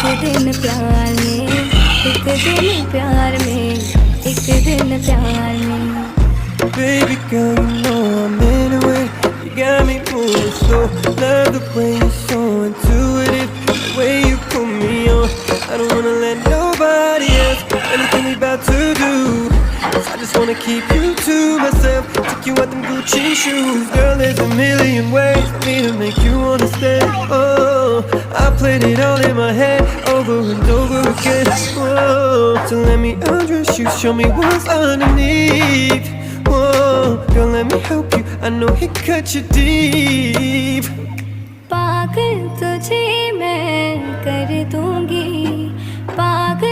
दिन प्यार में, एक दिन प्यार में, एक दिन प्यार में. Baby girl, you know I'm into it. You got me moving slow. Love the way you're so intuitive, the way you put me on. I don't wanna let nobody else do anything we about to do. I just wanna keep you to myself, take you out them Gucci shoes. Girl, there's a million ways for me to make you understand. Oh, I played it all in my head over and over again. Oh, so let me undress you, show me what's underneath. Oh, girl, let me help you, I know it cut you deep. पागल तुझे मैं कर दूंगी, पागल